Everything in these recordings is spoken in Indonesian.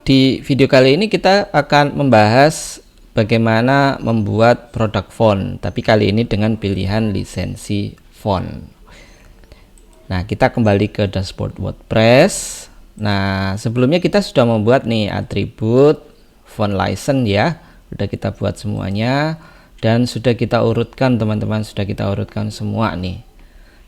Di video kali ini kita akan membahas bagaimana membuat produk font, tapi kali ini dengan pilihan lisensi font. Nah, kita kembali ke dashboard WordPress. Nah, sebelumnya kita sudah membuat nih atribut font license ya. Sudah kita buat semuanya dan sudah kita urutkan teman-teman, sudah kita urutkan semua nih.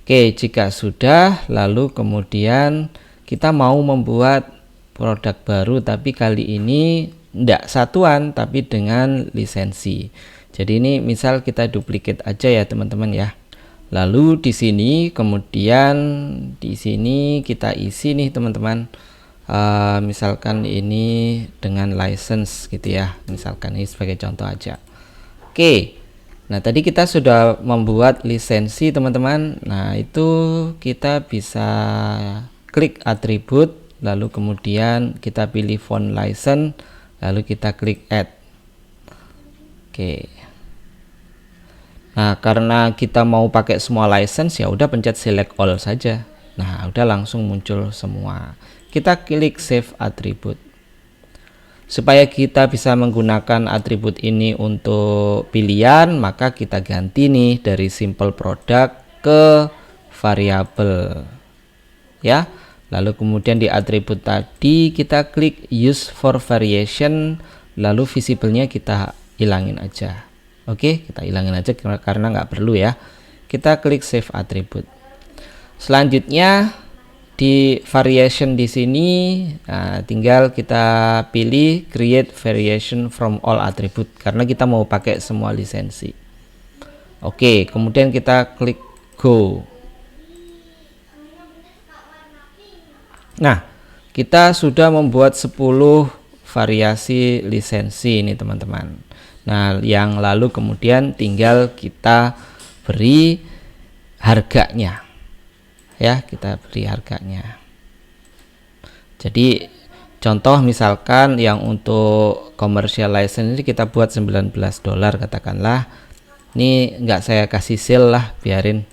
Oke, jika sudah, lalu kemudian kita mau membuat produk baru, tapi kali ini tidak satuan tapi dengan lisensi. Jadi ini misal kita duplicate aja ya teman-teman ya. Lalu di sini kemudian di sini kita isi nih teman-teman. Misalkan ini dengan license gitu ya. Misalkan ini sebagai contoh aja. Oke. Nah, tadi kita sudah membuat lisensi teman-teman. Nah, itu kita bisa klik atribut, lalu kemudian kita pilih font license, lalu kita klik add. Oke. Nah, karena kita mau pakai semua license ya udah pencet select all saja. Nah, udah langsung muncul semua. Kita klik save atribut. Supaya kita bisa menggunakan atribut ini untuk pilihan, maka kita ganti nih dari simple product ke variable. Ya. Lalu kemudian di atribut tadi kita klik use for variation, lalu visible-nya kita hilangin aja. Oke, kita hilangin aja karena nggak perlu ya. Kita klik save atribut. Selanjutnya di variation di sini, nah, tinggal kita pilih create variation from all attribute karena kita mau pakai semua lisensi. Oke, kemudian kita klik go. Nah, kita sudah membuat 10 variasi lisensi ini teman-teman. Nah, yang lalu kemudian tinggal kita beri harganya. Ya, kita beri harganya. Jadi, contoh misalkan yang untuk commercial license ini kita buat $19 katakanlah. Ini nggak saya kasih sale lah, biarin.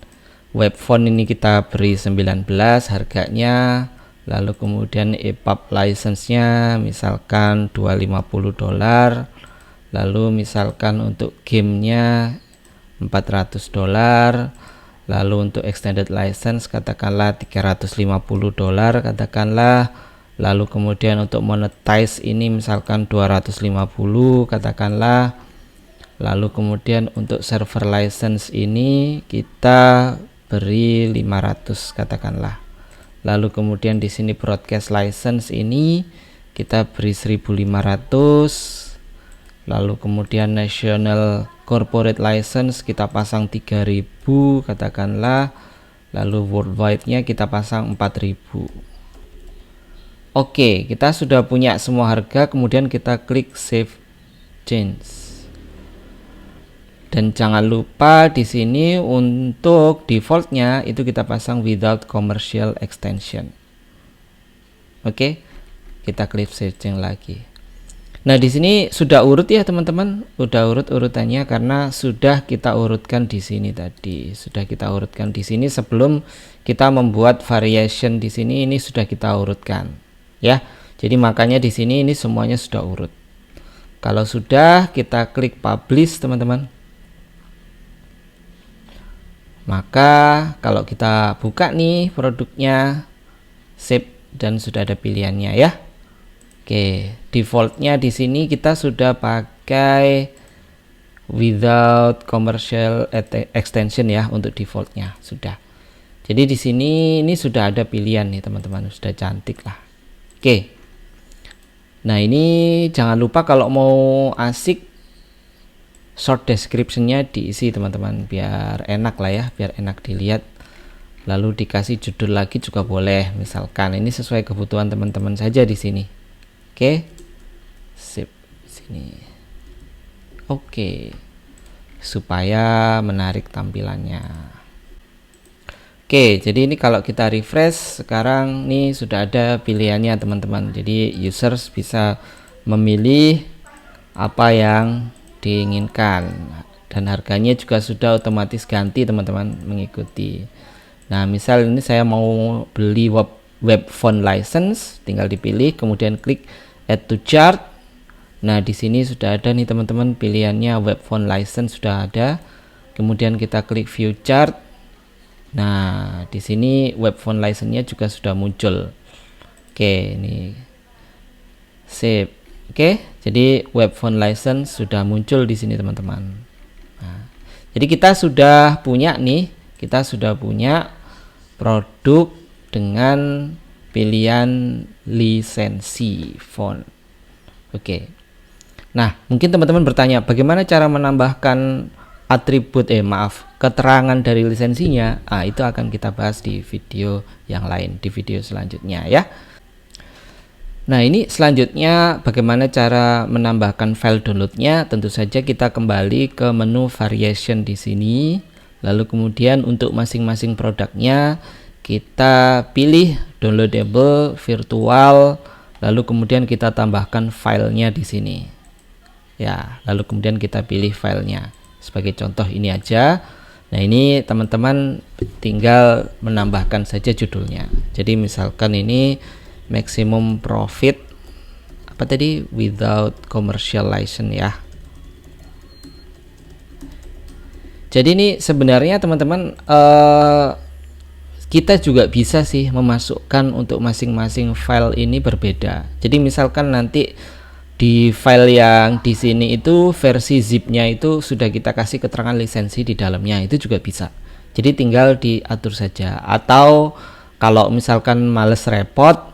Web font ini kita beri 19 harganya. Lalu kemudian EPUB license-nya misalkan $250. Lalu misalkan untuk gamenya $400. Lalu untuk extended license katakanlah $350 katakanlah. Lalu kemudian untuk monetize ini misalkan 250 katakanlah. Lalu kemudian untuk server license ini kita beri 500 katakanlah. Lalu kemudian di sini broadcast license ini kita beri 1.500. Lalu kemudian national corporate license kita pasang 3.000 katakanlah. Lalu worldwide-nya kita pasang 4.000. Oke, kita sudah punya semua harga, kemudian kita klik save change. Dan jangan lupa di sini untuk defaultnya itu kita pasang without commercial extension. Oke, kita klik searching lagi. Nah, di sini sudah urut ya teman-teman, sudah urut urutannya karena sudah kita urutkan di sini tadi. Sudah kita urutkan di sini sebelum kita membuat variation di sini, ini sudah kita urutkan ya. Jadi makanya di sini ini semuanya sudah urut. Kalau sudah, kita klik publish teman-teman. Maka kalau kita buka nih produknya, save dan sudah ada pilihannya ya. Oke, defaultnya di sini kita sudah pakai without commercial extension ya untuk defaultnya sudah. Jadi di sini ini sudah ada pilihan nih teman-teman, sudah cantik lah. Oke. Nah, ini jangan lupa kalau mau asik short description-nya diisi teman-teman biar enak lah ya, biar enak dilihat. Lalu dikasih judul lagi juga boleh, misalkan ini sesuai kebutuhan teman-teman saja di sini. Oke. Sip sini. Oke. Supaya menarik tampilannya. Oke, jadi ini kalau kita refresh sekarang nih sudah ada pilihannya teman-teman. Jadi users bisa memilih apa yang diinginkan dan harganya juga sudah otomatis ganti teman-teman mengikuti. Nah, misal ini saya mau beli web font license, tinggal dipilih kemudian klik add to chart. Nah, di sini sudah ada nih teman-teman, pilihannya web font license sudah ada. Kemudian kita klik view chart. Nah, di sini web font license-nya juga sudah muncul. Oke, ini sip. Oke, jadi web font license sudah muncul di sini teman-teman. Nah, jadi kita sudah punya nih, kita sudah punya produk dengan pilihan lisensi font. Oke. Nah, mungkin teman-teman bertanya, bagaimana cara menambahkan atribut keterangan dari lisensinya? Itu akan kita bahas di video yang lain, di video selanjutnya ya. Nah, ini selanjutnya bagaimana cara menambahkan file downloadnya. Tentu saja kita kembali ke menu variation di sini. Lalu kemudian untuk masing-masing produknya kita pilih downloadable, virtual, lalu kemudian kita tambahkan filenya di sini. Ya, lalu kemudian kita pilih filenya. Sebagai contoh ini aja. Nah, ini teman-teman tinggal menambahkan saja judulnya. Jadi misalkan ini maximum profit apa tadi, without commercial license ya. Jadi ini sebenarnya teman-teman kita juga bisa sih memasukkan untuk masing-masing file ini berbeda. Jadi misalkan nanti di file yang di sini itu versi zipnya itu sudah kita kasih keterangan lisensi di dalamnya, itu juga bisa. Jadi tinggal diatur saja. Atau kalau misalkan males repot,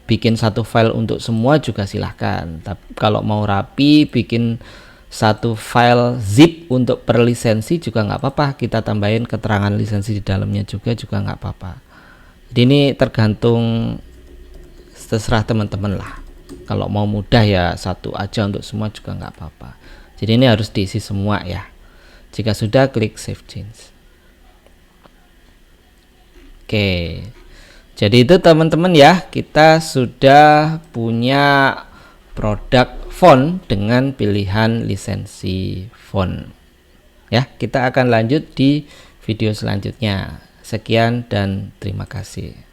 bikin satu file untuk semua juga silahkan. Tapi kalau mau rapi, bikin satu file zip untuk per lisensi juga nggak apa-apa. Kita tambahin keterangan lisensi di dalamnya juga nggak apa-apa. Jadi ini tergantung, terserah teman-teman lah. Kalau mau mudah ya satu aja untuk semua juga nggak apa-apa. Jadi ini harus diisi semua ya. Jika sudah, klik save change. Oke, jadi itu teman-teman ya, kita sudah punya produk font dengan pilihan lisensi font ya. Kita akan lanjut di video selanjutnya. Sekian dan terima kasih.